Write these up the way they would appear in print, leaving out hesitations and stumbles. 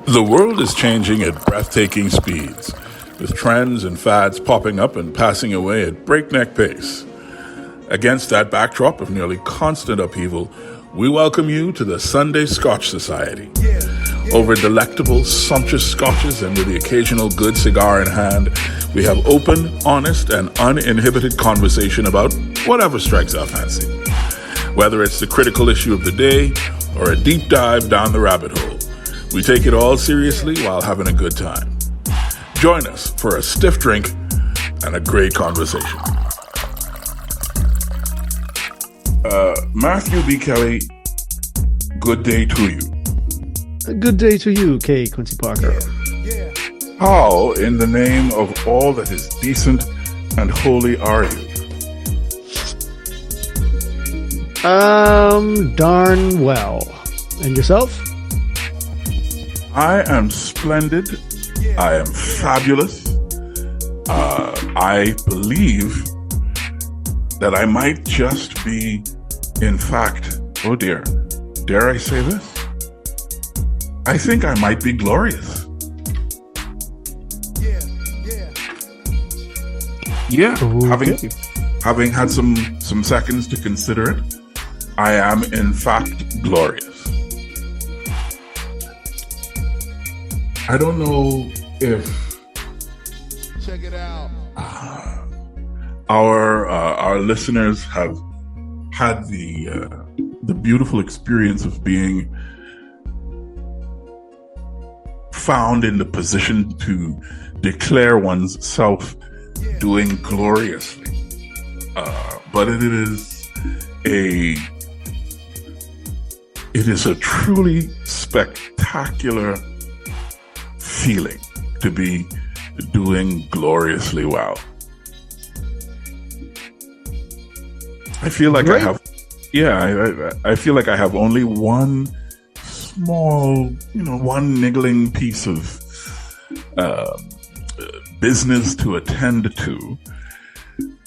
The world is changing at breathtaking speeds, with trends and fads popping up and passing away at breakneck pace. Against that backdrop of nearly constant upheaval, we welcome you to the Sunday Scotch Society. Over delectable, sumptuous scotches and with the occasional good cigar in hand, we have open, honest, and uninhibited conversation about whatever strikes our fancy. Whether it's the critical issue of the day or a deep dive down the rabbit hole, we take it all seriously while having a good time. Join us for a stiff drink and a great conversation. Matthew B. Kelly, good day to you. A good day to you, K. Quincy Parker. How, in the name of all that is decent and holy, are you? Darn well. And yourself? I am splendid. I am fabulous. I believe that I might just be, in fact, oh dear, dare I say this? I think I might be glorious. Yeah, okay. having had some seconds to consider it, I am in fact glorious. I don't know if check it out. Our listeners have had the beautiful experience of being found in the position to declare one's self doing gloriously, but it is a truly spectacular feeling to be doing gloriously well. I feel like Great. I feel like I have only one small, one niggling piece of business to attend to.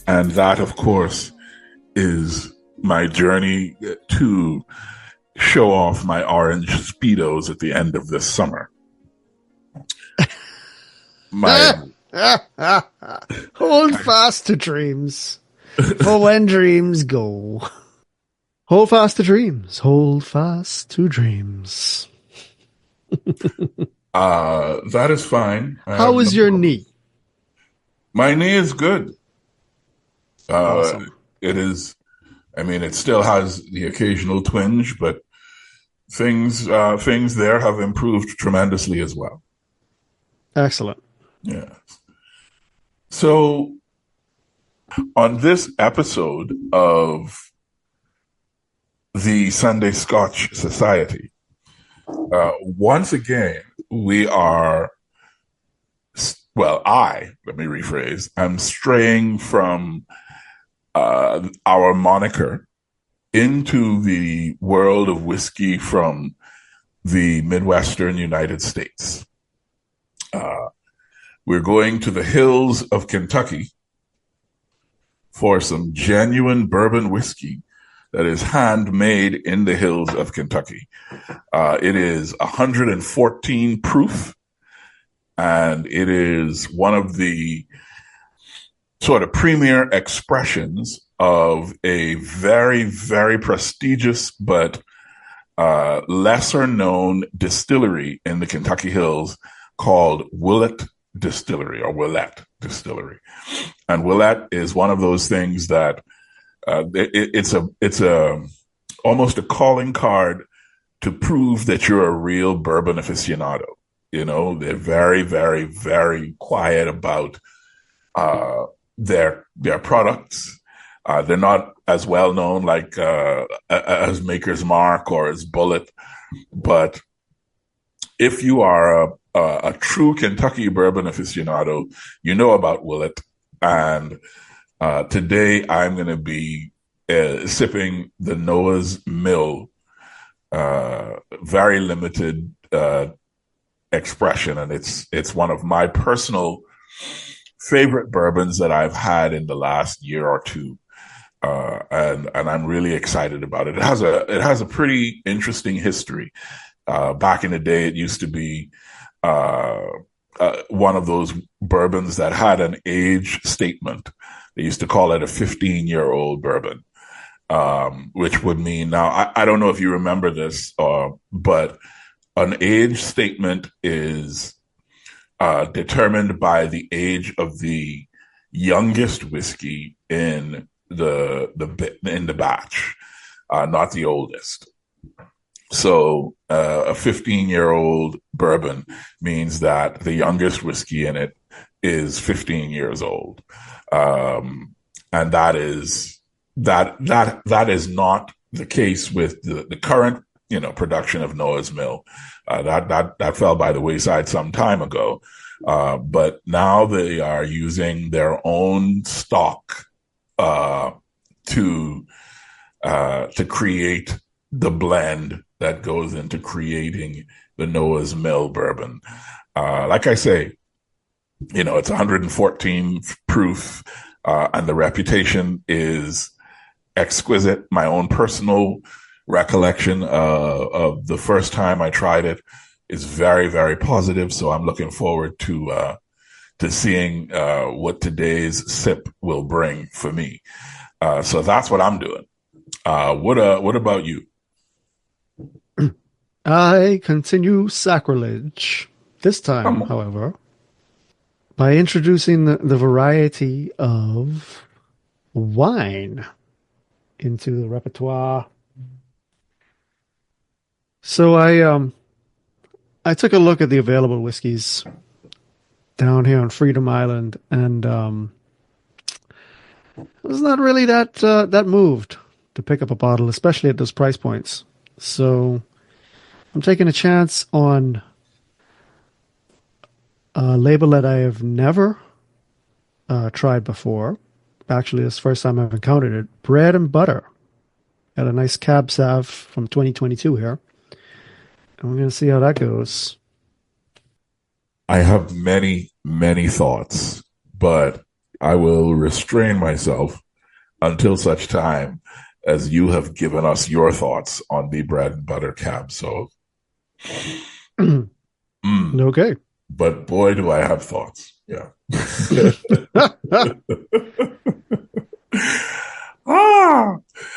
And that, of course, is my journey to show off my orange Speedos at the end of this summer. Hold fast to dreams, for when dreams go. Hold fast to dreams, hold fast to dreams. That is fine. How is your knee? My knee is good. Awesome. It is. I mean, it still has the occasional twinge, but things there have improved tremendously as well. Excellent. Yes. So, on this episode of the Sunday Scotch Society, once again, we are, let me rephrase, I'm straying from our moniker into the world of whiskey from the Midwestern United States. We're going to the hills of Kentucky for some genuine bourbon whiskey that is handmade in the hills of Kentucky. It is 114 proof, and it is one of the sort of premier expressions of a very, very prestigious but lesser known distillery in the Kentucky Hills called Willett Distillery or Willett Distillery. And Willett is one of those things that it's almost a calling card to prove that you're a real bourbon aficionado. They're very, very, very quiet about their products. They're not as well known like as Maker's Mark or as Bullet, but if you are a true Kentucky bourbon aficionado, you know about Willett. And today I'm going to be sipping the Noah's Mill, very limited expression, and it's one of my personal favorite bourbons that I've had in the last year or two. And I'm really excited about it. It has a pretty interesting history. Back in the day, it used to be one of those bourbons that had an age statement. They used to call it a 15-year-old bourbon, which would mean now, I don't know if you remember this, but an age statement is determined by the age of the youngest whiskey in the batch, not the oldest. So a 15-year-old bourbon means that the youngest whiskey in it is 15 years old, and that is not the case with the current production of Noah's Mill. That fell by the wayside some time ago, but now they are using their own stock to create the blend that goes into creating the Noah's Mill bourbon. Like I say, it's 114 proof, and the reputation is exquisite. My own personal recollection of the first time I tried it is very, very positive. So I'm looking forward to seeing what today's sip will bring for me. So that's what I'm doing. What about you? I continue sacrilege. This time, however, by introducing the variety of wine into the repertoire. So I took a look at the available whiskeys down here on Freedom Island, and I was not really that moved to pick up a bottle, especially at those price points. So I'm taking a chance on a label that I have never tried before. Actually, it's the first time I've encountered it. Bread and Butter. Got a nice Cab Sav from 2022 here. And we're going to see how that goes. I have many, many thoughts, but I will restrain myself until such time as you have given us your thoughts on the Bread and Butter Cab. So, Okay. But boy, do I have thoughts. Yeah.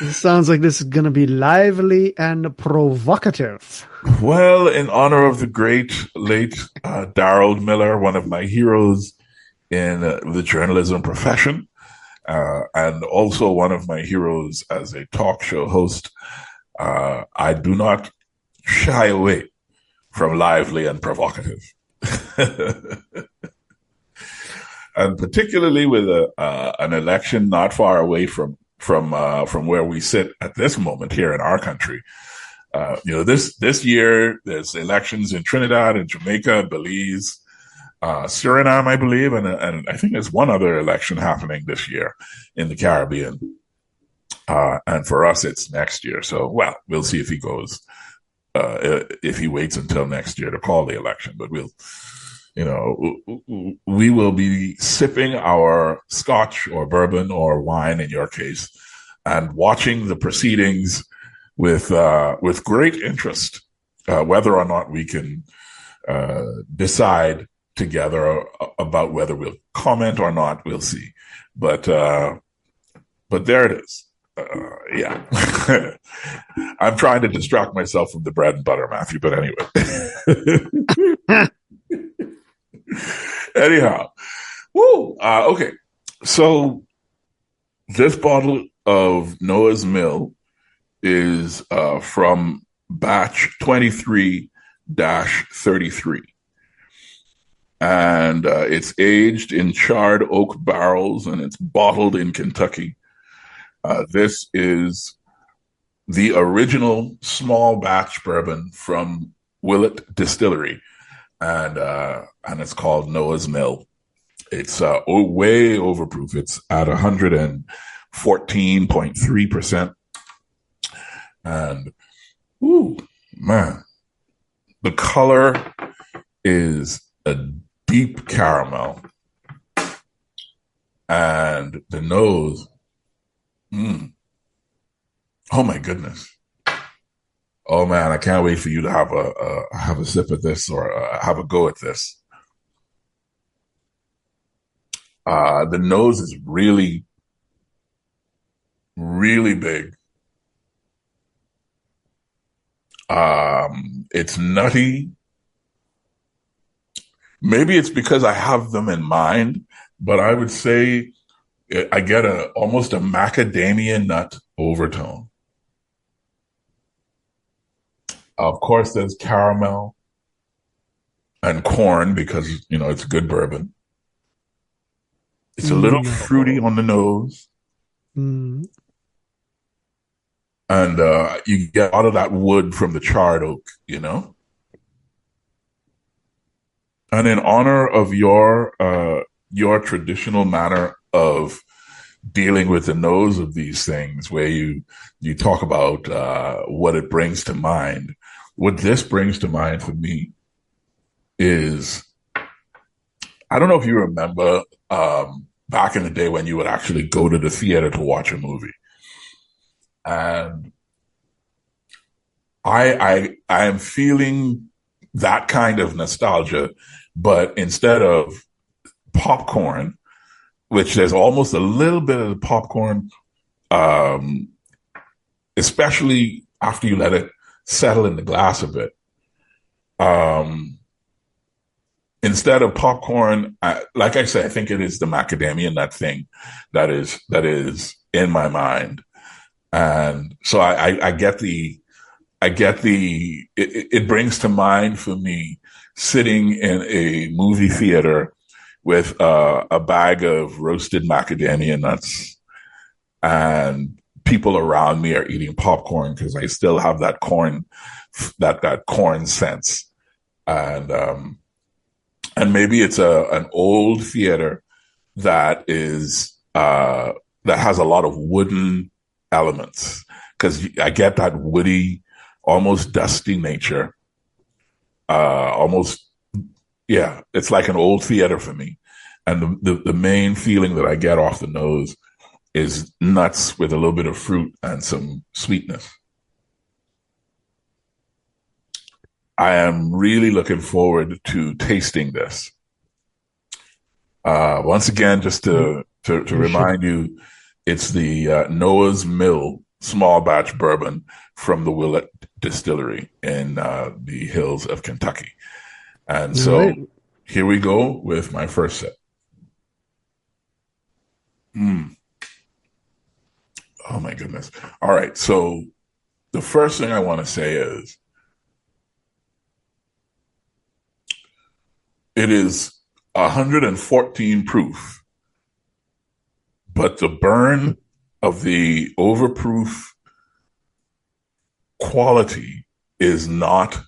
It sounds like this is going to be lively and provocative. Well, in honor of the great late Darrell Miller, one of my heroes in the journalism profession, and also one of my heroes as a talk show host, I do not shy away from lively and provocative. And particularly with an election not far away from where we sit at this moment here in our country. This year there's elections in Trinidad and Jamaica, Belize, Suriname, I believe, and I think there's one other election happening this year in the Caribbean. And for us, it's next year. So, well, we'll see if he goes, if he waits until next year to call the election. But we will be sipping our Scotch or bourbon or wine, in your case, and watching the proceedings with great interest, whether or not we can decide together about whether we'll comment or not. We'll see. But there it is. Yeah. I'm trying to distract myself from the bread and butter, Matthew, but anyway. Anyhow. Woo! Okay. So this bottle of Noah's Mill is from batch 23-33. And it's aged in charred oak barrels, and it's bottled in Kentucky. This is the original small batch bourbon from Willett Distillery, and it's called Noah's Mill. It's way overproof. It's at 114.3%. And, ooh, man, the color is a deep caramel. And the nose, oh my goodness. Oh man, I can't wait for you to have a sip of this or have a go at this. The nose is really, really big. It's nutty. Maybe it's because I have them in mind, but I would say I get almost a macadamia nut overtone. Of course, there's caramel and corn because it's good bourbon. It's a little fruity No. on the nose, Mm, and you get a lot of that wood from the charred oak. And in honor of your traditional manner of dealing with the nose of these things, where you talk about what it brings to mind. What this brings to mind for me is, I don't know if you remember back in the day when you would actually go to the theater to watch a movie, and I am feeling that kind of nostalgia, but instead of popcorn, which there's almost a little bit of the popcorn, um, especially after you let it settle in the glass a bit. Um, Instead of popcorn, like I said, I think it is the macadamia nut thing that is in my mind, and so it brings to mind for me sitting in a movie theater with a bag of roasted macadamia nuts, and people around me are eating popcorn because I still have that corn, that corn sense. And maybe it's an old theater that has a lot of wooden elements, because I get that woody, almost dusty nature. Almost, yeah, it's like an old theater for me. And the main feeling that I get off the nose is nuts with a little bit of fruit and some sweetness. I am really looking forward to tasting this. Once again, just to you should. remind you, it's the Noah's Mill small batch bourbon from the Willett Distillery in the hills of Kentucky. And All so right. here we go with my first sip. Oh my goodness. All right. So the first thing I want to say is it is 114 proof, but the burn of the overproof quality is not.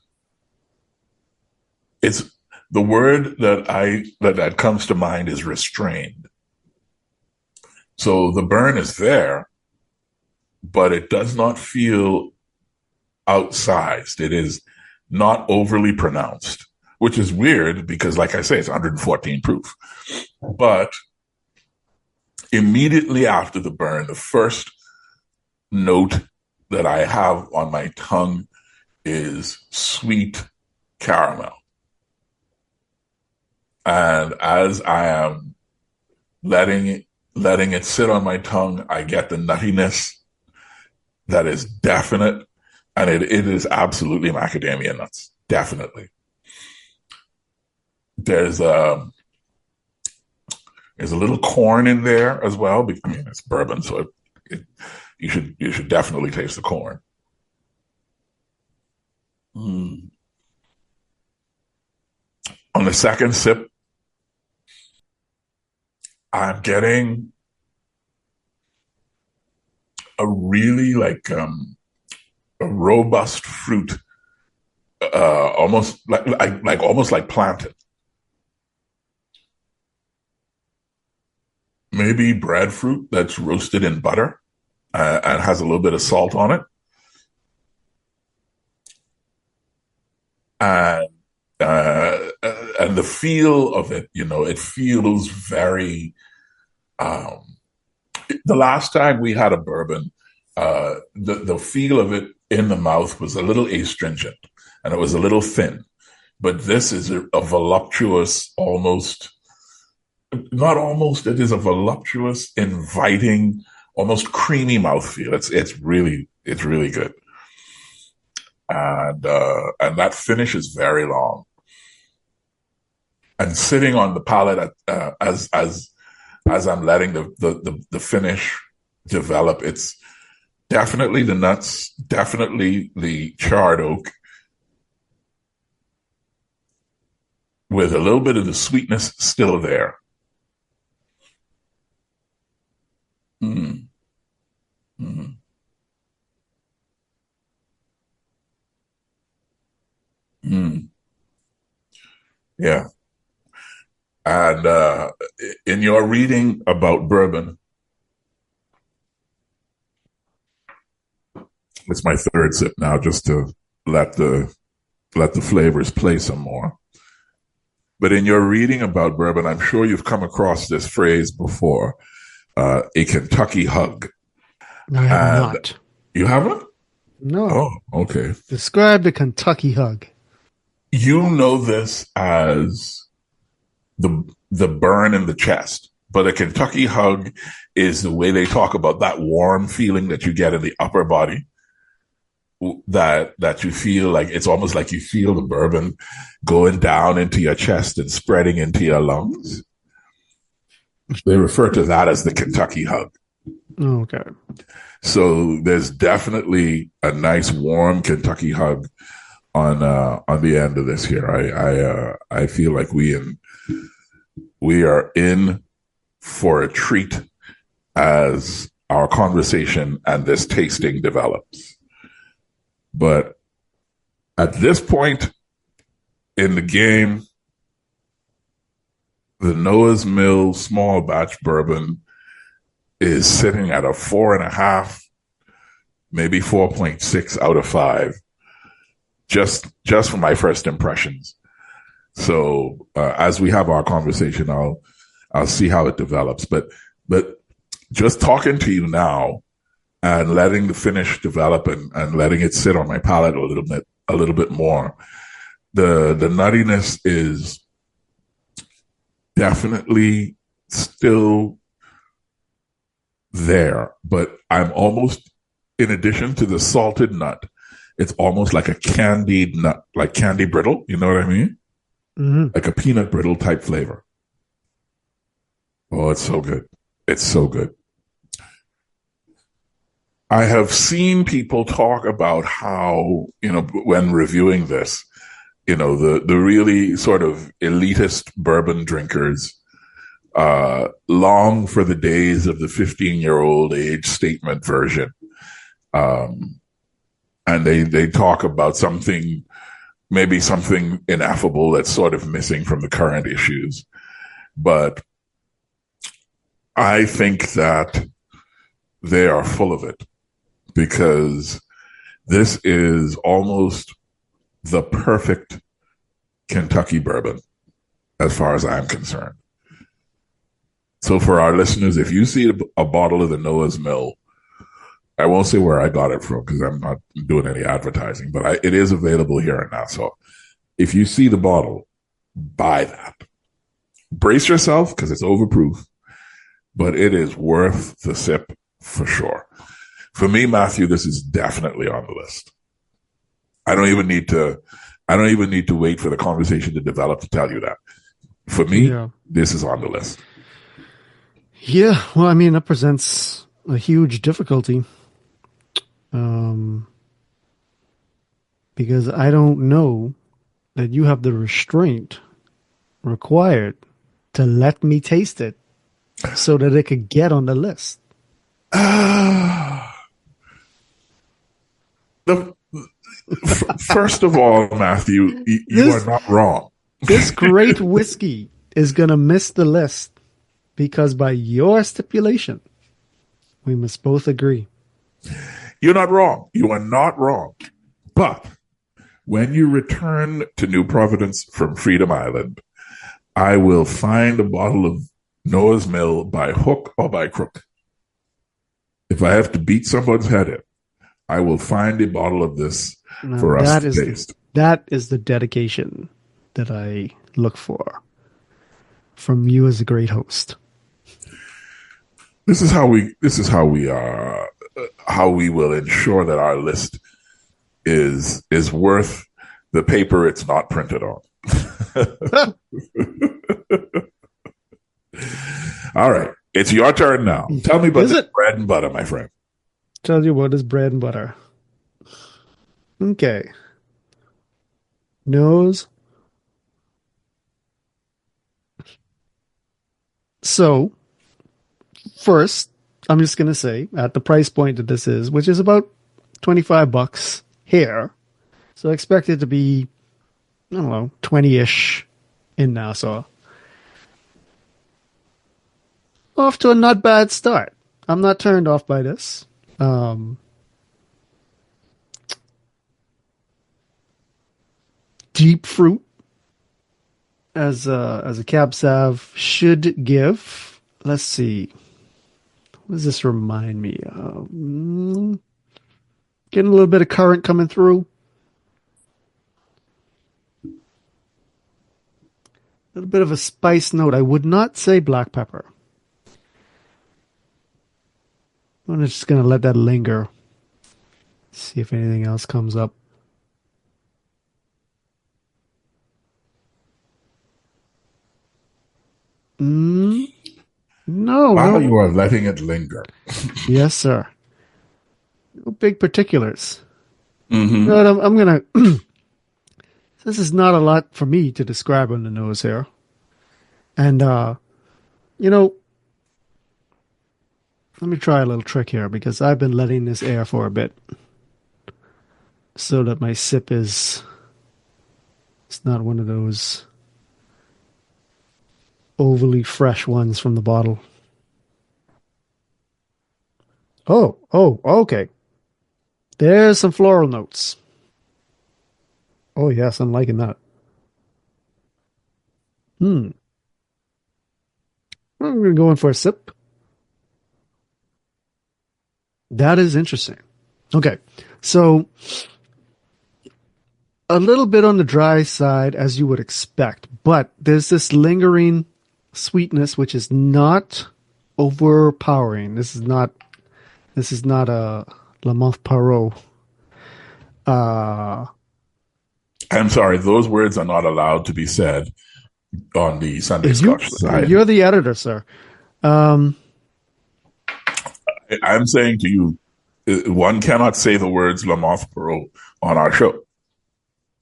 It's the word that comes to mind is restrained. So the burn is there, but it does not feel outsized. It is not overly pronounced, which is weird because, like I say, it's 114 proof. But immediately after the burn, the first note that I have on my tongue is sweet caramel. And as I am letting it sit on my tongue, I get the nuttiness that is definite, and it is absolutely macadamia nuts, definitely. There's a little corn in there as well. I mean, it's bourbon, so you should definitely taste the corn. Mm. On the second sip, I'm getting a really a robust fruit, almost like planted. Maybe breadfruit that's roasted in butter and has a little bit of salt on it. And the feel of it, it feels very. The last time we had a bourbon, the feel of it in the mouth was a little astringent and it was a little thin. But this is a voluptuous, it is a voluptuous, inviting, almost creamy mouthfeel. It's really good. And that finish is very long. And sitting on the palate as I'm letting the finish develop, it's definitely the nuts, definitely the charred oak, with a little bit of the sweetness still there. Mm. Mm. Mm. Yeah. And in your reading about bourbon, it's my third sip now, just to let the flavors play some more. But in your reading about bourbon, I'm sure you've come across this phrase before, a Kentucky hug. I have not. You haven't? No. Oh, okay. Describe the Kentucky hug. You know this as the burn in the chest, but a Kentucky hug is the way they talk about that warm feeling that you get in the upper body, that you feel like it's almost like you feel the bourbon going down into your chest and spreading into your lungs. They refer to that as the Kentucky hug. Okay. So there's definitely a nice warm Kentucky hug on the end of this here. I feel like we are in for a treat as our conversation and this tasting develops. But at this point in the game, the Noah's Mill small batch bourbon is sitting at a 4.5, maybe 4.6 out of 5, just from my first impressions. So as we have our conversation, I'll see how it develops. But just talking to you now and letting the finish develop and letting it sit on my palate a little bit more, the nuttiness is definitely still there, but I'm almost, in addition to the salted nut, it's almost like a candied nut, like candy brittle. You know what I mean? Mm-hmm. Like a peanut brittle type flavor. Oh, it's so good. It's so good. I have seen people talk about how, when reviewing this, the really sort of elitist bourbon drinkers long for the days of the 15-year-old age statement version. And they talk about maybe something ineffable that's sort of missing from the current issues. But I think that they are full of it, because this is almost the perfect Kentucky bourbon as far as I'm concerned. So for our listeners, if you see a bottle of the Noah's Mill, I won't say where I got it from because I'm not doing any advertising, but it is available here and now. So if you see the bottle, buy that. Brace yourself because it's overproof, but it is worth the sip for sure. For me, Matthew, this is definitely on the list. I don't even need to wait for the conversation to develop to tell you that. For me, This is on the list. Yeah, well, I mean, that presents a huge difficulty. Because I don't know that you have the restraint required to let me taste it so that it could get on the list. First of all, Matthew, you are not wrong. This great whiskey is going to miss the list because by your stipulation, we must both agree. You're not wrong. You are not wrong. But when you return to New Providence from Freedom Island, I will find a bottle of Noah's Mill by hook or by crook. If I have to beat someone's head in, I will find a bottle of this Now, for us to taste. that is the dedication that I look for from you as a great host. This is how we will ensure that our list is worth the paper it's not printed on. All right, it's your turn now. Tell me about the bread and butter, my friend. Tell you what is bread and butter. Okay. Nose. So, first, I'm just going to say, at the price point that this is, which is about $25 here, so I expect it to be, I don't know, 20-ish in Nassau. Off to a not bad start. I'm not turned off by this. Deep fruit as a Cab Sav should give. Let's see. What does this remind me of? Getting a little bit of currant coming through. A little bit of a spice note. I would not say black pepper. I'm just going to let that linger. See if anything else comes up. No. Wow, you are letting it linger. Yes, sir. No big particulars. Mm-hmm. But I'm going to... This is not a lot for me to describe on the nose here. And, let me try a little trick here because I've been letting this air for a bit so that my sip is... It's not one of those overly fresh ones from the bottle. Oh, okay. There's some floral notes. Oh, yes, I'm liking that. I'm going to go in for a sip. That is interesting. Okay, so a little bit on the dry side, as you would expect, but there's this lingering sweetness which is not overpowering. This is not a La Menthe Parot. I'm sorry, those words are not allowed to be said on the Sunday Scotch side. You're the editor, sir. I'm saying to you, one cannot say the words La Menthe Parot on our show.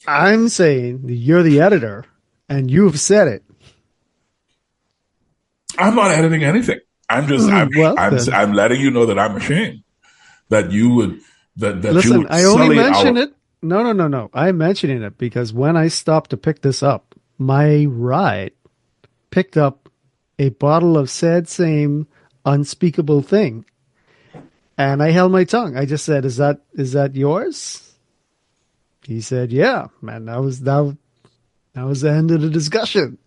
I'm saying you're the editor, and you've said it. I'm not editing anything. I'm letting you know that I'm ashamed that you would Listen, you would I only mention it. No. I'm mentioning it because when I stopped to pick this up, my ride picked up a bottle of said same unspeakable thing, and I held my tongue. I just said, "Is that yours?" He said, "Yeah, man." That was the end of the discussion.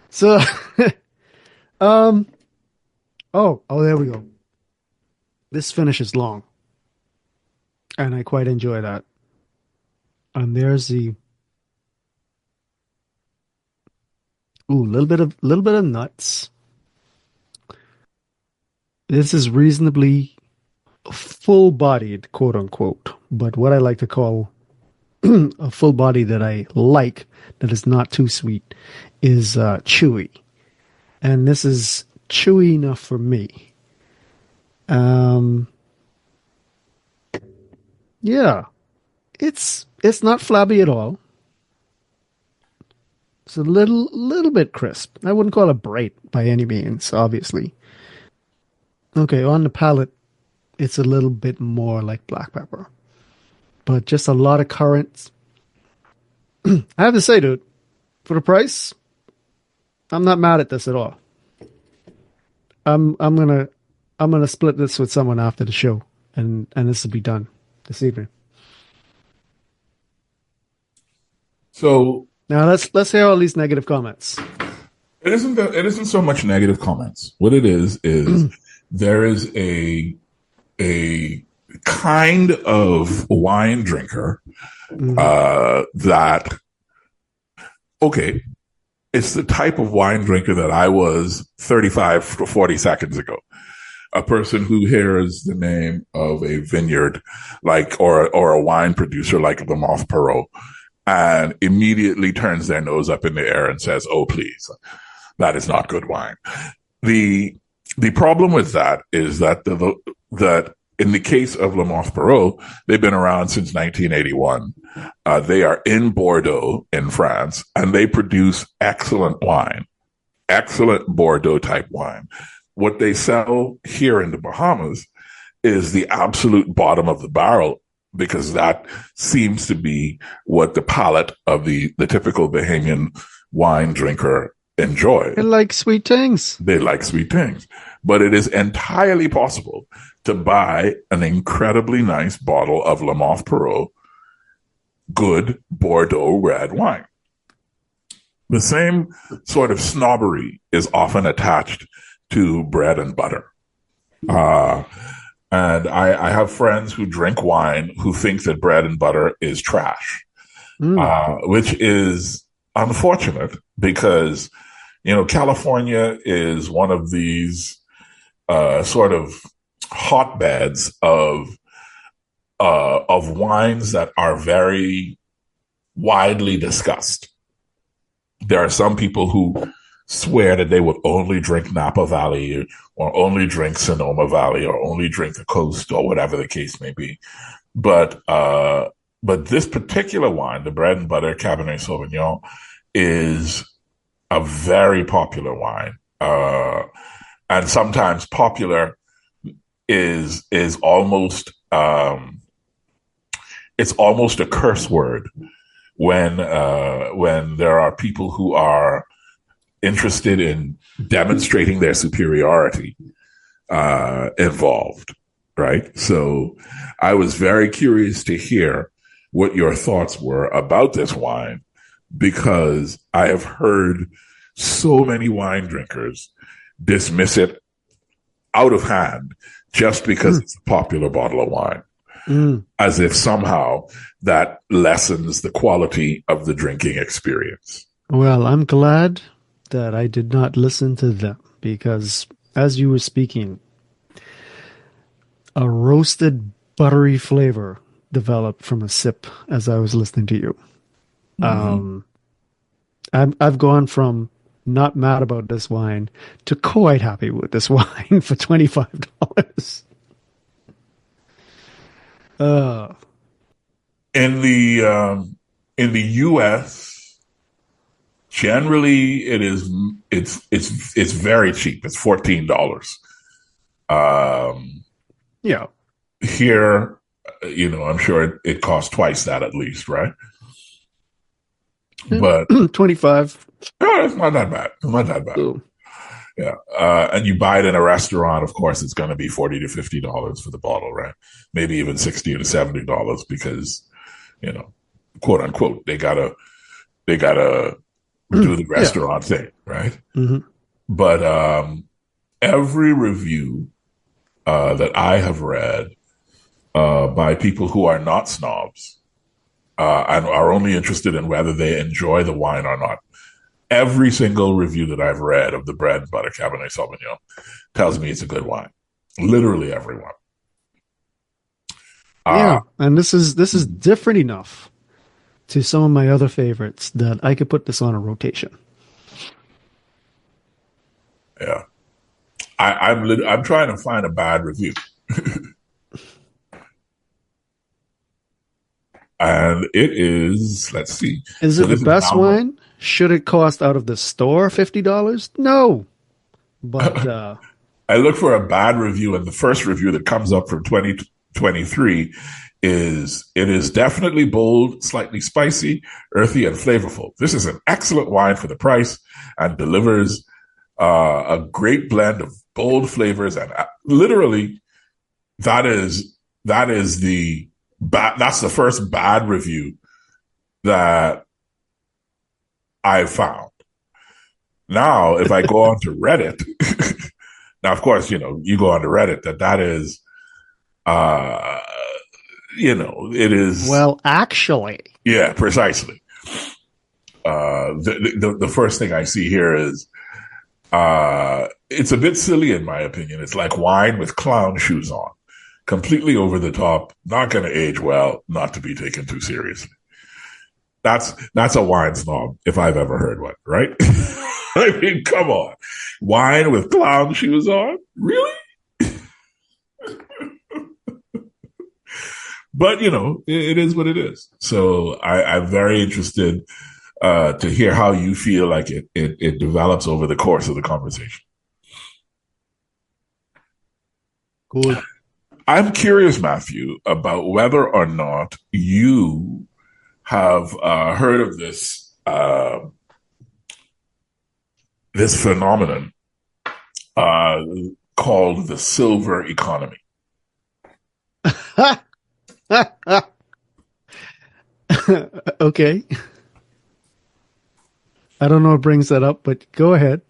So, oh, there we go. This finish is long, and I quite enjoy that. And there's the little bit of nuts. This is reasonably full-bodied, quote unquote, but what I like to call a full body that I like that is not too sweet is chewy, and this is chewy enough for me. Yeah, it's not flabby at all. It's a little bit crisp. I wouldn't call it bright by any means, obviously. Okay, on the palate, it's a little bit more like black pepper, but just a lot of currants. I have to say, dude, for the price, I'm not mad at this at all. I'm gonna split this with someone after the show, and this will be done this evening. So now let's hear all these negative comments. It isn't so much negative comments. What it is there is a a kind of wine drinker that, okay, it's the type of wine drinker that I was 35 to 40 seconds ago. A person who hears the name of a vineyard, or a wine producer like Lamothe Perot, and immediately turns their nose up in the air and says, "Oh, please, that is not good wine." The problem with that is that that in the case of Lamothe Perot, they've been around since 1981. They are in Bordeaux in France, and they produce excellent wine, excellent Bordeaux type wine. What they sell here in the Bahamas is the absolute bottom of the barrel, because that seems to be what the palate of the typical Bahamian wine drinker enjoys. They like sweet things. They like sweet things. But it is entirely possible to buy an incredibly nice bottle of Lamothe Perot, good Bordeaux red wine. The same sort of snobbery is often attached to bread and butter. And I have friends who drink wine who think that bread and butter is trash, which is unfortunate because, California is one of these sort of hotbeds of wines that are very widely discussed. There are some people who swear that they would only drink Napa Valley or only drink Sonoma Valley or only drink the coast or whatever the case may be. But this particular wine, the bread and butter Cabernet Sauvignon, is a very popular wine. And sometimes popular is almost, it's almost a curse word when there are people who are interested in demonstrating their superiority involved, right? So I was very curious to hear what your thoughts were about this wine, because I have heard so many wine drinkers dismiss it out of hand just because it's a popular bottle of wine, as if somehow that lessens the quality of the drinking experience. Well, I'm glad that I did not listen to them, because as you were speaking, a roasted buttery flavor developed from a sip as I was listening to you. I've gone from not mad about this wine to quite happy with this wine for $25. In the U.S., generally, it's very cheap. It's $14. Yeah. Here, I'm sure it costs twice that at least, right? But 25. No, it's not that bad. It's not that bad. Ooh. Yeah. And you buy it in a restaurant, of course, it's going to be $40 to $50 for the bottle, right? Maybe even $60 to $70 because, quote unquote, they gotta do the restaurant thing, right? Mm-hmm. But every review that I have read by people who are not snobs and are only interested in whether they enjoy the wine or not, every single review that I've read of the bread and butter Cabernet Sauvignon tells me it's a good wine. Literally everyone. Yeah, and this is different enough to some of my other favorites that I could put this on a rotation. Yeah, I'm trying to find a bad review, and it is. Let's see. Is it the best wine? Should it cost out of the store $50? No, but I look for a bad review, and the first review that comes up from 2023 is it is definitely bold, slightly spicy, earthy, and flavorful. This is an excellent wine for the price and delivers a great blend of bold flavors. And literally, that's the first bad review that I've found. Now, if I go on to Reddit, now, of course, you go on to Reddit, that is Uh, it is. Well, actually, Yeah, precisely. The first thing I see here is it's a bit silly in my opinion. It's like wine with clown shoes on, completely over the top, not going to age well, not to be taken too seriously. That's a wine snob if I've ever heard one, right? I mean, come on, wine with clown shoes on, really? But it is what it is. So I'm very interested to hear how you feel like it develops over the course of the conversation. good. I'm curious, Matthew, about whether or not you have heard of this phenomenon called the silver economy. Okay. I don't know what brings that up, but go ahead.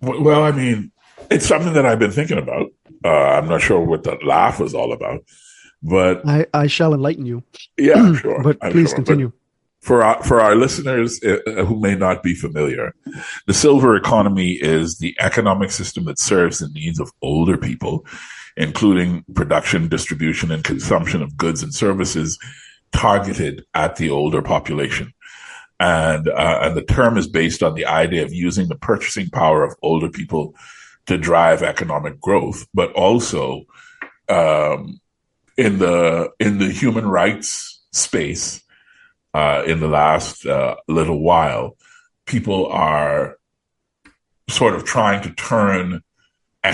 Well, I mean, it's something that I've been thinking about. I'm not sure what the laugh was all about, but I shall enlighten you. yeah, I'm sure. But I'm please sure. continue. But for our listeners who may not be familiar, the silver economy is the economic system that serves the needs of older people, including production, distribution, and consumption of goods and services targeted at the older population. And the term is based on the idea of using the purchasing power of older people to drive economic growth, but also in the human rights space. In the last little while, people are sort of trying to turn the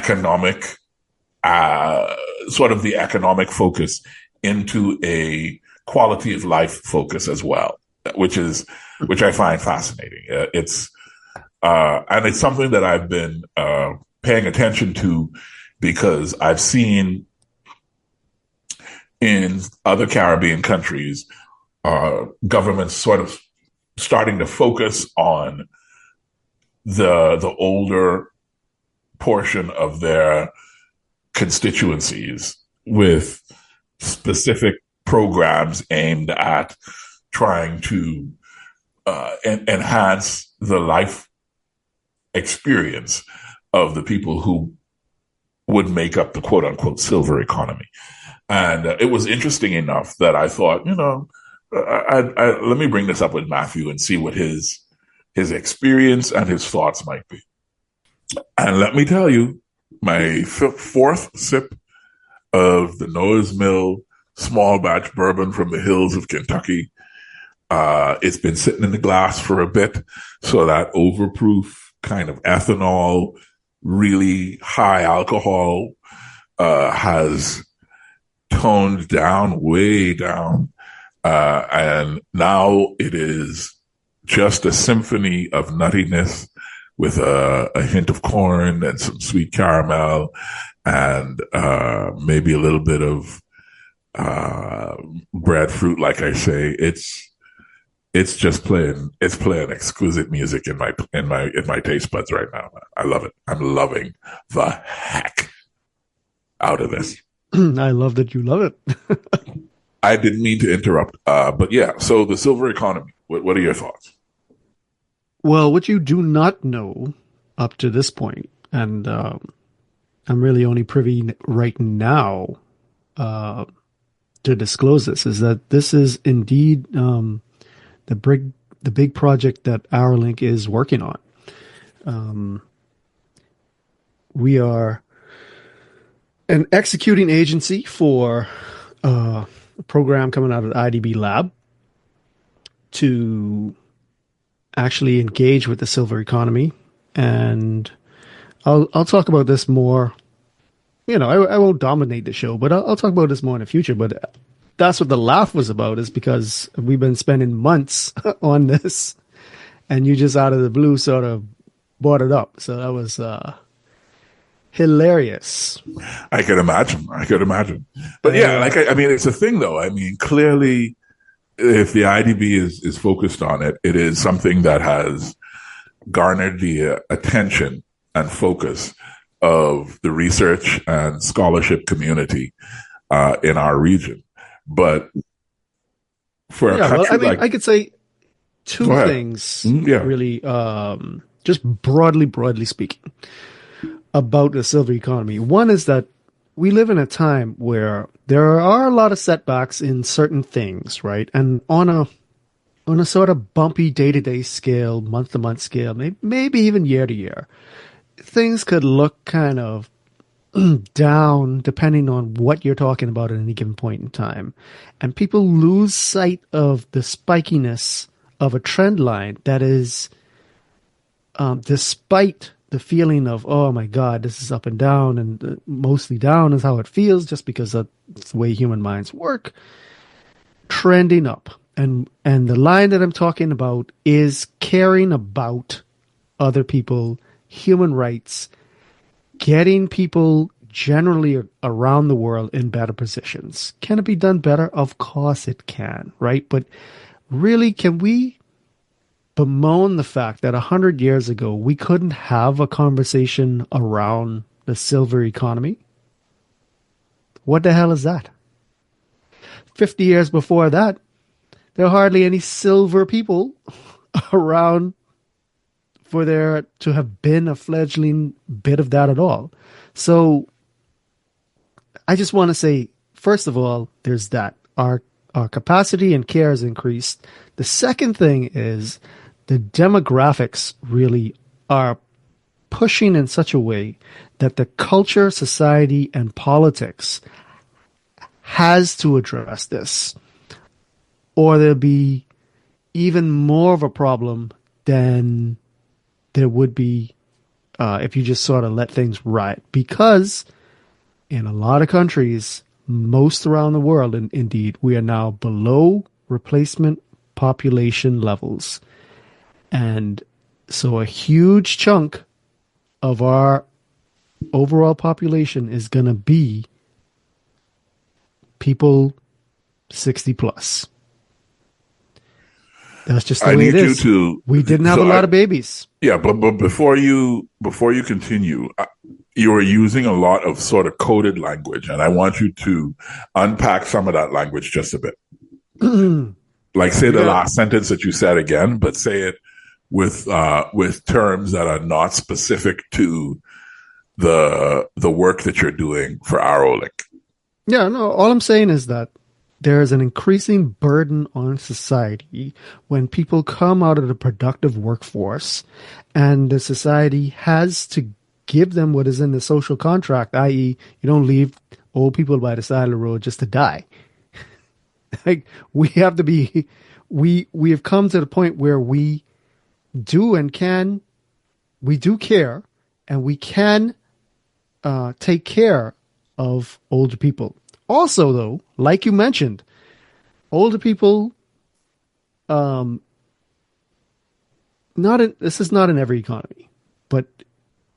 economic focus into a quality of life focus as well, which I find fascinating. And it's something that I've been paying attention to because I've seen in other Caribbean countries governments sort of starting to focus on the older portion of their constituencies with specific programs aimed at trying to enhance the life experience of the people who would make up the quote unquote silver economy. And it was interesting enough that I thought, let me bring this up with Matthew and see what his experience and his thoughts might be. And let me tell you, my fourth sip of the Noah's Mill small batch bourbon from the hills of Kentucky, it's been sitting in the glass for a bit. So that overproof kind of ethanol, really high alcohol, has toned down, way down. And now it is just a symphony of nuttiness with a hint of corn and some sweet caramel and maybe a little bit of breadfruit. Like I say, it's just playing exquisite music in my taste buds right now. I love it. I'm loving the heck out of this. I love that you love it. I didn't mean to interrupt, but yeah. So the silver economy. What are your thoughts? Well, what you do not know up to this point, and I'm really only privy right now to disclose this, is that this is indeed the big project that OurLink is working on. We are an executing agency for a program coming out of the IDB lab to actually engage with the silver economy. And I'll talk about this more. I won't dominate the show, but I'll talk about this more in the future. But that's what the laugh was about, is because we've been spending months on this, and you just out of the blue sort of brought it up. So that was hilarious. I could imagine. But yeah, I mean, it's a thing though. I mean, clearly, if the IDB is focused on it, it is something that has garnered the attention and focus of the research and scholarship community in our region. But for a country I could say two things, really, just broadly speaking, about the silver economy. One is that we live in a time where there are a lot of setbacks in certain things, right? And on a sort of bumpy day-to-day scale, month-to-month scale, maybe even year-to-year, things could look kind of down depending on what you're talking about at any given point in time. And people lose sight of the spikiness of a trend line that is, despite the feeling of, oh my God, this is up and down, and mostly down is how it feels just because that's the way human minds work, trending up. And the line that I'm talking about is caring about other people, human rights, getting people generally around the world in better positions. Can it be done better? Of course it can, right? But really, can we bemoan the fact that 100 years ago we couldn't have a conversation around the silver economy? What the hell is that? 50 years before that, there are hardly any silver people around for there to have been a fledgling bit of that at all. So I just want to say, first of all, there's that. Our capacity and care has increased. The second thing is the demographics really are pushing in such a way that the culture, society, and politics has to address this, or there'll be even more of a problem than there would be if you just sort of let things ride. Because in a lot of countries, most around the world, and indeed, we are now below replacement population levels. And so a huge chunk of our overall population is going to be people 60 plus. That's just the way it is. We didn't have a lot of babies. Yeah, but before you continue, you are using a lot of sort of coded language, and I want you to unpack some of that language just a bit. Like say the last sentence that you said again, but say it with terms that are not specific to the work that you're doing for Arolink. Yeah, no, all I'm saying is that there is an increasing burden on society when people come out of the productive workforce, and the society has to give them what is in the social contract, i.e., you don't leave old people by the side of the road just to die. Like, we have to be, we have come to the point where we do care, and we can take care of older people. Also, though, like you mentioned, older people, this is not in every economy, but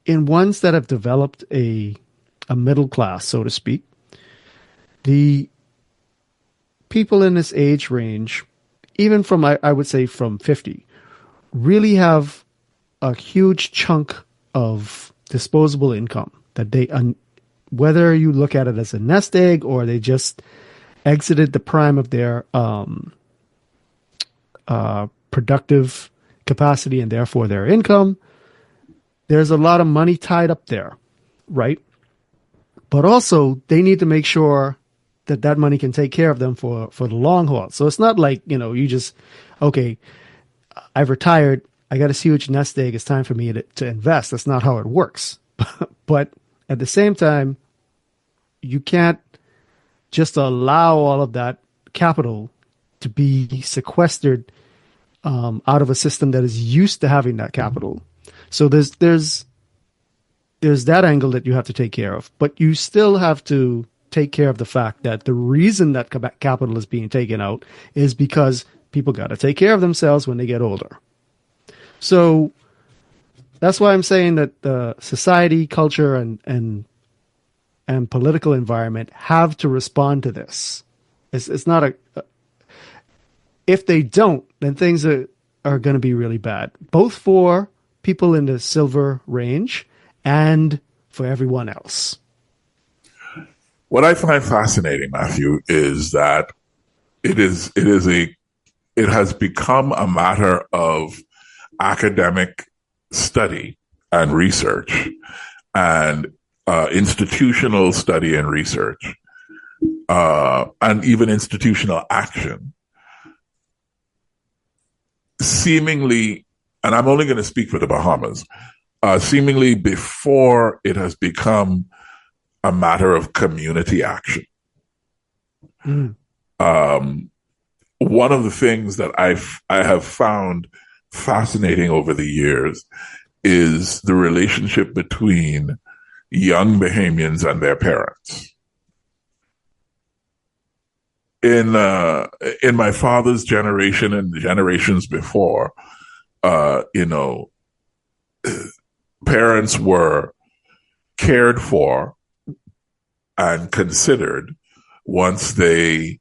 in ones that have developed a middle class, so to speak, the people in this age range, even from, I would say from 50, really have a huge chunk of disposable income that they, whether you look at it as a nest egg or they just exited the prime of their productive capacity and therefore their income, there's a lot of money tied up there, right? But also they need to make sure that that money can take care of them for the long haul. So it's not like, you just, okay, I've retired, I got a huge nest egg, it's time for me to invest. That's not how it works. But at the same time, you can't just allow all of that capital to be sequestered out of a system that is used to having that capital. So there's that angle that you have to take care of, but you still have to take care of the fact that the reason that capital is being taken out is because people got to take care of themselves when they get older. So that's why I'm saying that the society, culture, and political environment have to respond to this. It's not if they don't, then things are going to be really bad, both for people in the silver range and for everyone else. What I find fascinating, Matthew, is that it has become a matter of academic study and research and institutional study and research and even institutional action, seemingly, and I'm only going to speak for the Bahamas, seemingly before it has become a matter of community action. One of the things that I have found fascinating over the years is the relationship between young Bahamians and their parents. In my father's generation and the generations before, parents were cared for and considered once they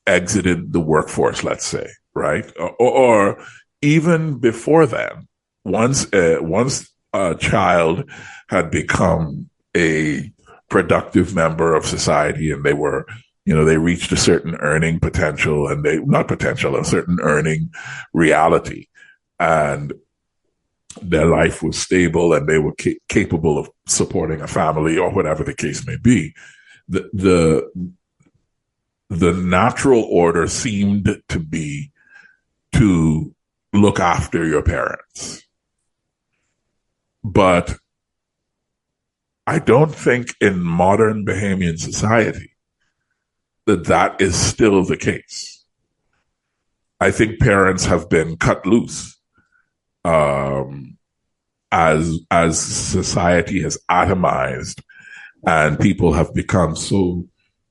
exited the workforce, let's say, right? Or even before then, once a child had become a productive member of society and they were, they reached a certain earning potential and a certain earning reality, and their life was stable and they were capable of supporting a family or whatever the case may be, the natural order seemed to be to look after your parents. But I don't think in modern Bahamian society that is still the case. I think parents have been cut loose as society has atomized and people have become so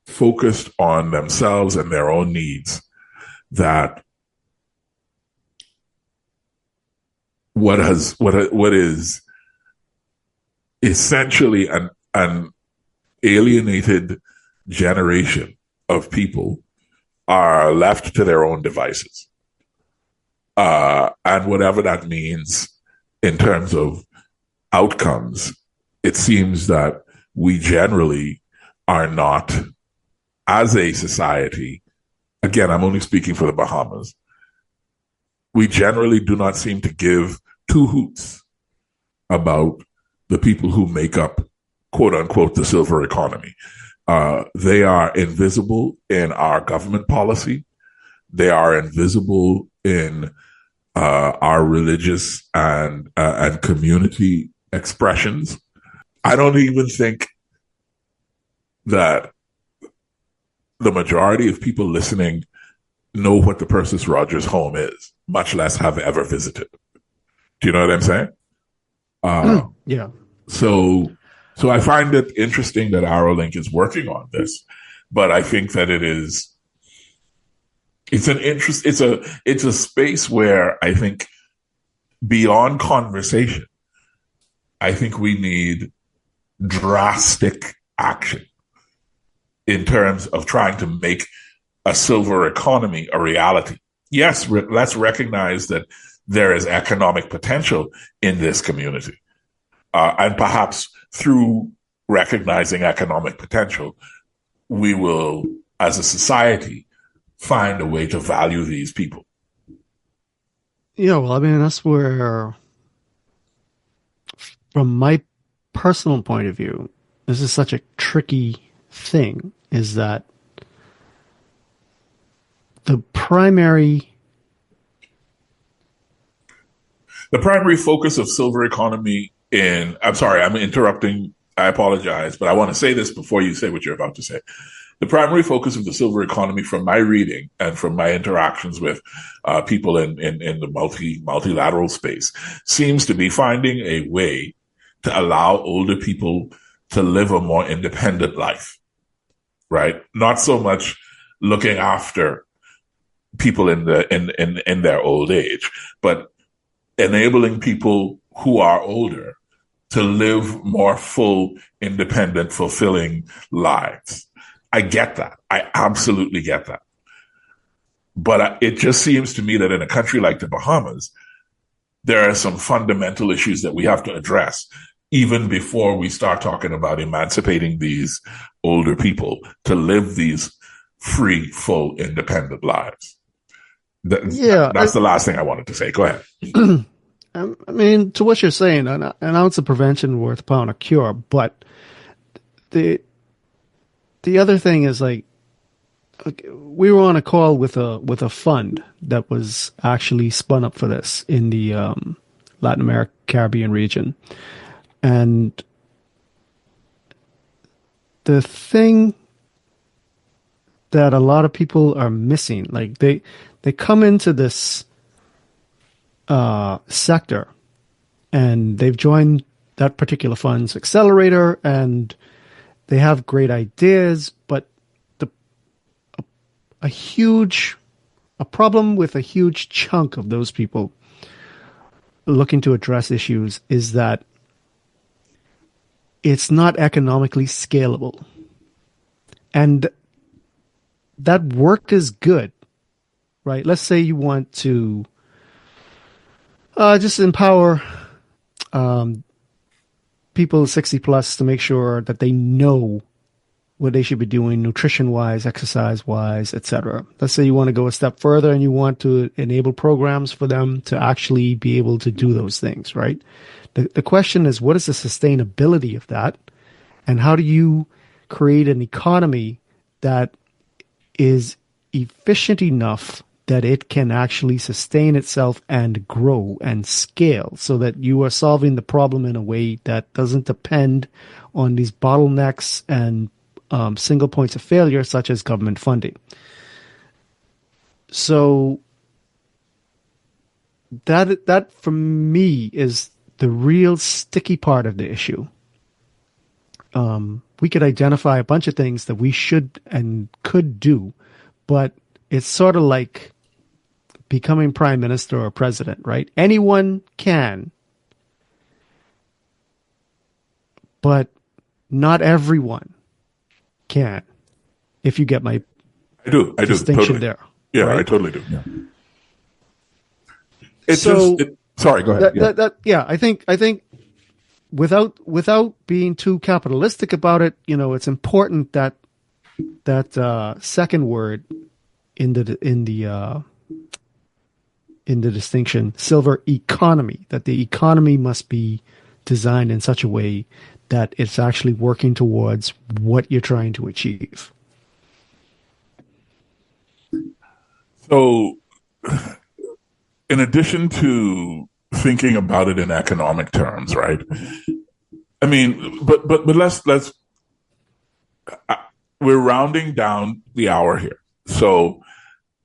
focused on themselves and their own needs that what is essentially an alienated generation of people are left to their own devices. And whatever that means in terms of outcomes, it seems that we generally are not, as a society, again, I'm only speaking for the Bahamas, we generally do not seem to give two hoots about the people who make up, quote unquote, the silver economy. They are invisible in our government policy. They are invisible in our religious and community expressions. I don't even think that the majority of people listening know what the Persis Rogers home is, much less have ever visited. Do you know what I'm saying? Yeah. So I find it interesting that ArrowLink is working on this, but I think that it's a space where I think beyond conversation, I think we need drastic action in terms of trying to make a silver economy a reality. Yes, let's recognize that there is economic potential in this community. And perhaps through recognizing economic potential, we will, as a society, find a way to value these people. Yeah, well, I mean, that's where, from my personal point of view, this is such a tricky thing, is that the primary focus of silver economy I'm sorry, I'm interrupting. I apologize, but I want to say this before you say what you're about to say. The primary focus of the silver economy, from my reading and from my interactions with people in the multilateral space, seems to be finding a way to allow older people to live a more independent life, right? Not so much looking after people in their old age, but enabling people who are older to live more full, independent, fulfilling lives. I get that. I absolutely get that. But it just seems to me that in a country like the Bahamas, there are some fundamental issues that we have to address even before we start talking about emancipating these older people to live these free, full, independent lives. That's the last thing I wanted to say. Go ahead. I mean, to what you're saying, an ounce of prevention worth a pound of cure. But the other thing is, like, we were on a call with a fund that was actually spun up for this in the Latin America, Caribbean region, and the thing that a lot of people are missing, like they come into this sector and they've joined that particular fund's accelerator and they have great ideas, but a problem with a huge chunk of those people looking to address issues is that it's not economically scalable. And that work is good, right? Let's say you want to just empower people 60 plus to make sure that they know what they should be doing nutrition-wise, exercise-wise, etc. Let's say you want to go a step further and you want to enable programs for them to actually be able to do those things, right? The question is, what is the sustainability of that? And how do you create an economy that is efficient enough that it can actually sustain itself and grow and scale so that you are solving the problem in a way that doesn't depend on these bottlenecks and single points of failure, such as government funding. So that for me is the real sticky part of the issue. We could identify a bunch of things that we should and could do, but it's sort of like becoming prime minister or president, right? Anyone can, but not everyone can, if you get my distinction totally. there. Yeah, right? I totally do. Yeah. Sorry, go ahead. I think without being too capitalistic about it, it's important that second word in the distinction, silver economy, that the economy must be designed in such a way that it's actually working towards what you're trying to achieve. So, in addition to thinking about it in economic terms, right? I mean, but let's we're rounding down the hour here. So,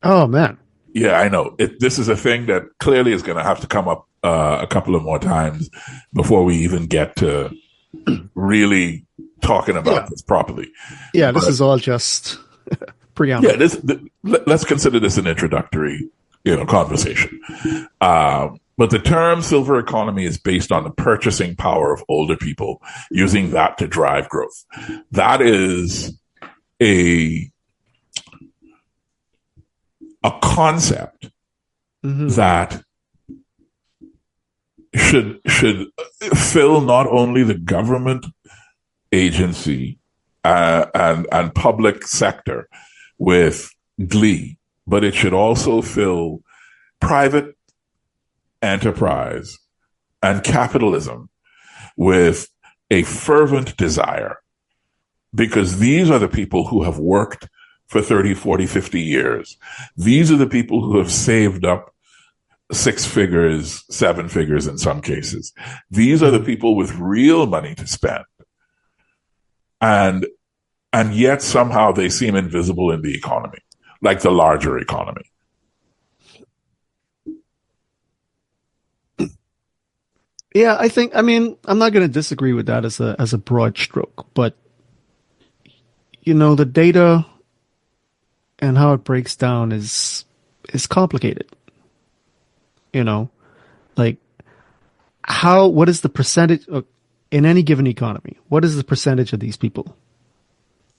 oh man, yeah, I know this is a thing that clearly is going to have to come up a couple of more times before we even get to really talking about this properly. Yeah, this is all just preamble. Yeah, let's consider this an introductory, conversation. But the term silver economy is based on the purchasing power of older people, using that to drive growth. That is a concept that should fill not only the government agency and public sector with glee, but it should also fill private enterprise and capitalism with a fervent desire, because these are the people who have worked for 30, 40, 50 years. These are the people who have saved up 6 figures, 7 figures in some cases. These are the people with real money to spend. And yet somehow they seem invisible in the economy, like the larger economy. Yeah, I'm not going to disagree with that as a broad stroke, but the data and how it breaks down is complicated. Like what is the percentage in any given economy? What is the percentage of these people?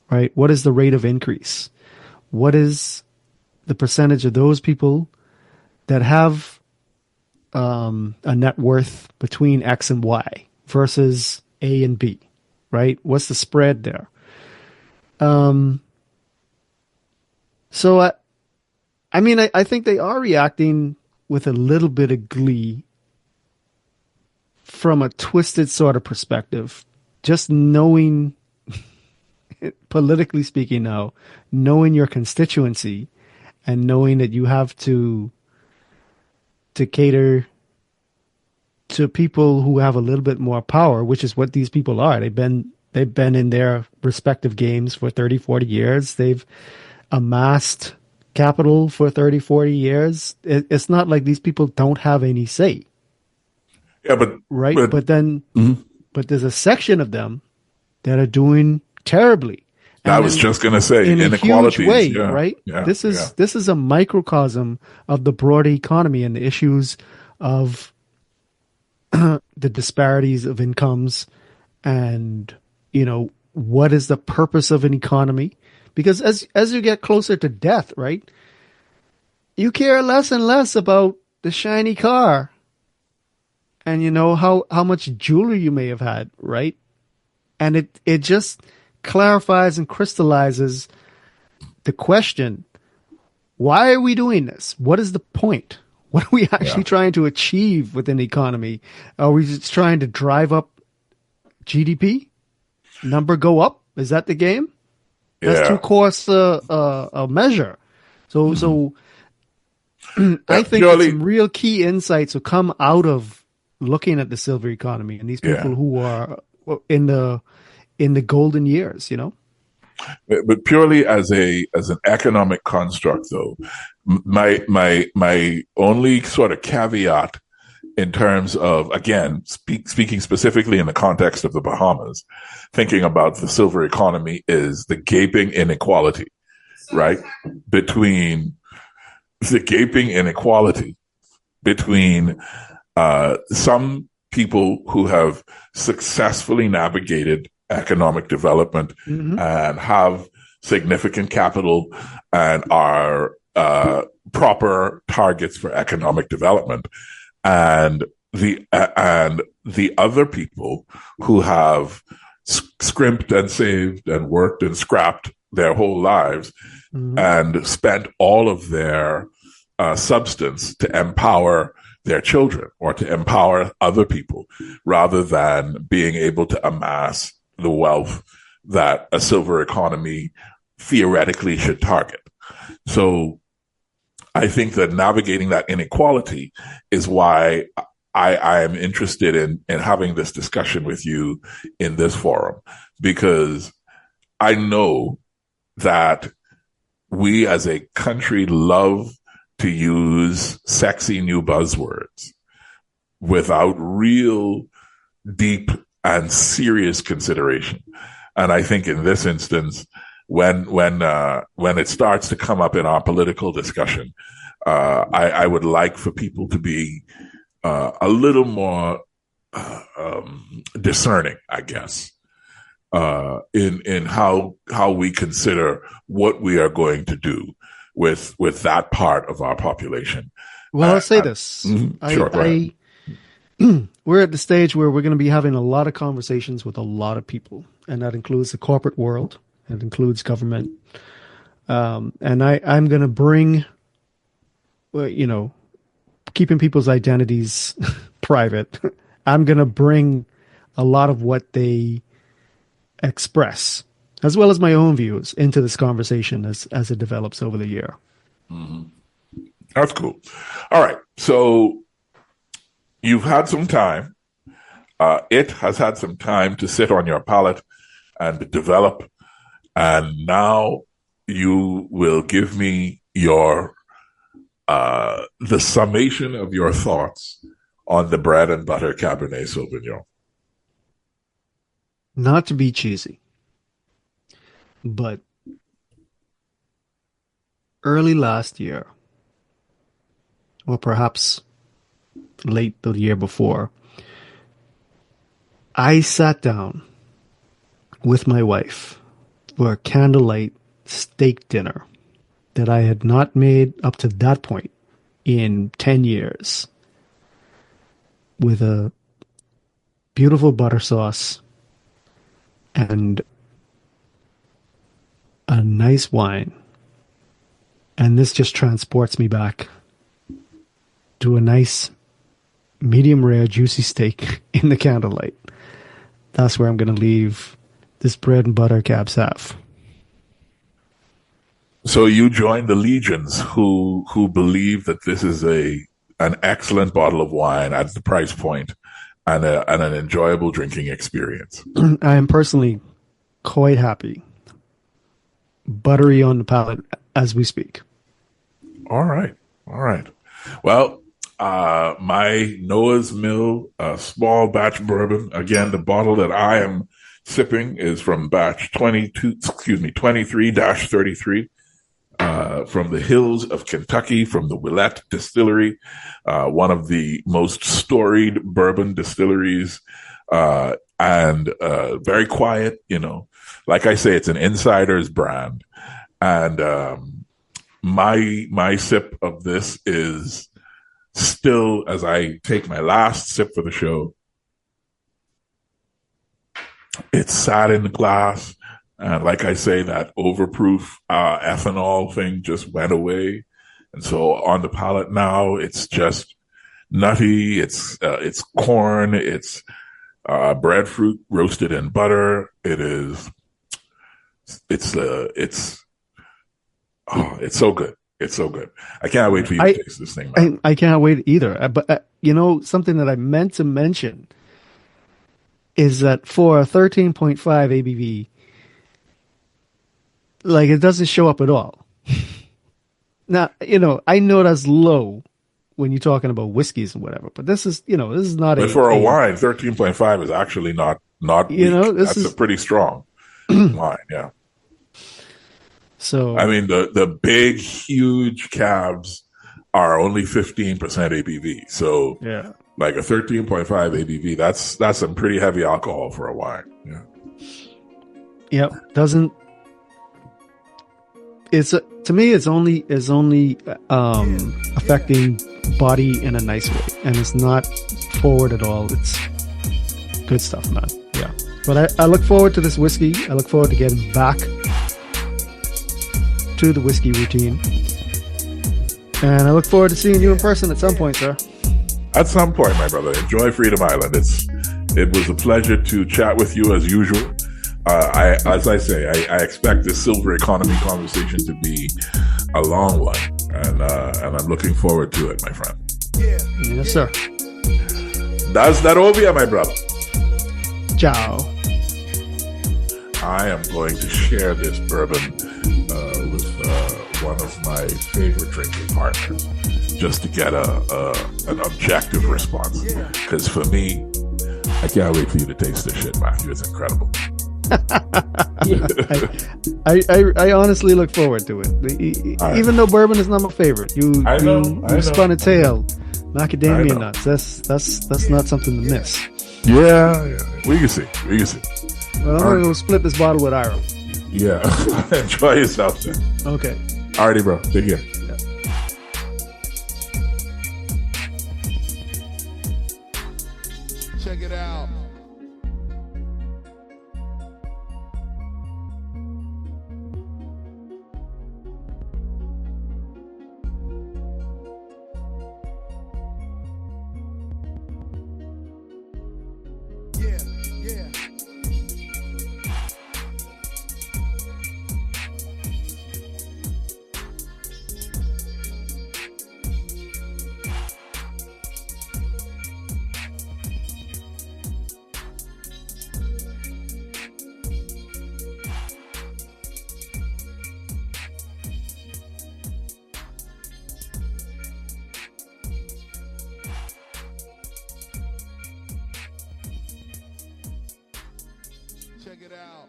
Right? What is the rate of increase? What is the percentage of those people that have a net worth between X and Y versus A and B, right? What's the spread there? So I think they are reacting with a little bit of glee from a twisted sort of perspective, just knowing, politically speaking now, knowing your constituency and knowing that you have to cater to people who have a little bit more power, which is what these people are. They've been in their respective games for 30, 40 years. They've amassed capital for 30, 40 years. It's not like these people don't have any say. Yeah, but right. But then, but there's a section of them that are doing terribly. I was just going to say in a huge way, yeah, right? Yeah, this is a microcosm of the broader economy and the issues of the disparities of incomes, and what is the purpose of an economy? Because as you get closer to death, right, you care less and less about the shiny car and how much jewelry you may have had, right? And it just clarifies and crystallizes the question: why are we doing this? What is the point? What are we actually trying to achieve with an economy? Are we just trying to drive up GDP? Number go up? Is that the game? That's too coarse a measure. So I think that some real key insights will come out of looking at the silver economy and these people who are in the golden years, But purely as an economic construct, though, my only sort of caveat in terms of, again, speaking specifically in the context of the Bahamas, thinking about the silver economy, is the gaping inequality, right? Between some people who have successfully navigated economic development and have significant capital and are proper targets for economic development, and the other people who have scrimped and saved and worked and scrapped their whole lives and spent all of their substance to empower their children or to empower other people, rather than being able to amass the wealth that a silver economy theoretically should target. So I think that navigating that inequality is why I am interested in having this discussion with you in this forum, because I know that we as a country love to use sexy new buzzwords without real deep and serious consideration. And I think in this instance, when it starts to come up in our political discussion, I would like for people to be a little more discerning, I guess, in how we consider what we are going to do with that part of our population. Well, I'll say this. Sure, we're at the stage where we're going to be having a lot of conversations with a lot of people, and that includes the corporate world, it includes government. And I'm going to bring, keeping people's identities private, I'm going to bring a lot of what they express, as well as my own views, into this conversation as it develops over the year. That's cool. All right. So you've had some time. It has had some time to sit on your palate and develop. And now you will give me the summation of your thoughts on the bread and butter Cabernet Sauvignon. Not to be cheesy, but early last year, or perhaps late the year before, I sat down with my wife for a candlelight steak dinner that I had not made up to that point in 10 years, with a beautiful butter sauce, and a nice wine. And this just transports me back to a nice medium rare juicy steak in the candlelight. That's where I'm going to leave this bread and butter cab sav. So you join the legions who believe that this is an excellent bottle of wine at the price point and an enjoyable drinking experience. I am personally quite happy. Buttery on the palate as we speak. All right. Well, my Noah's Mill small batch bourbon. Again, the bottle that I am sipping is from batch 23-33, from the hills of Kentucky, from the Willette Distillery, one of the most storied bourbon distilleries, and very quiet. Like I say, it's an insider's brand, and my sip of this is still, as I take my last sip for the show, it's sat in the glass. And like I say, that overproof ethanol thing just went away. And so on the palate now, it's just nutty. It's corn. It's breadfruit roasted in butter. It's so good. It's so good. I can't wait for you to taste this thing, man. I can't wait either. But something that I meant to mention is that for a 13.5 ABV, like, it doesn't show up at all. Now, I know that's low when you're talking about whiskeys and whatever, but this is not. But for a wine, 13.5 is actually not weak. That's a pretty strong wine. Yeah. So I mean, the big, huge cabs are only 15% ABV. So yeah, like a 13.5 ABV, that's some pretty heavy alcohol for a wine. Yeah. Yep. To me, it's only affecting body in a nice way, and it's not forward at all. It's good stuff, man. Yeah. But I look forward to this whiskey. I look forward to getting back to the whiskey routine, and I look forward to seeing you in person at some point, sir. At some point, my brother. Enjoy Freedom Island. It was a pleasure to chat with you as usual. As I say, I expect this silver economy conversation to be a long one, and I'm looking forward to it, my friend. Yes, sir. That's that over, my brother. Ciao. I am going to share this bourbon with one of my favorite drinking partners, just to get an objective response. Because for me, I can't wait for you to taste this shit, Matthew. It's incredible. I honestly look forward to it. Even though bourbon is not my favorite, you spun a tale, macadamia nuts. That's not something to miss. Yeah. We can see. Well, I'm gonna go split this bottle with Ira. Yeah. Enjoy yourself then. Okay. Alrighty, bro. Take care. Yeah. Check it out. Yeah. Check it out.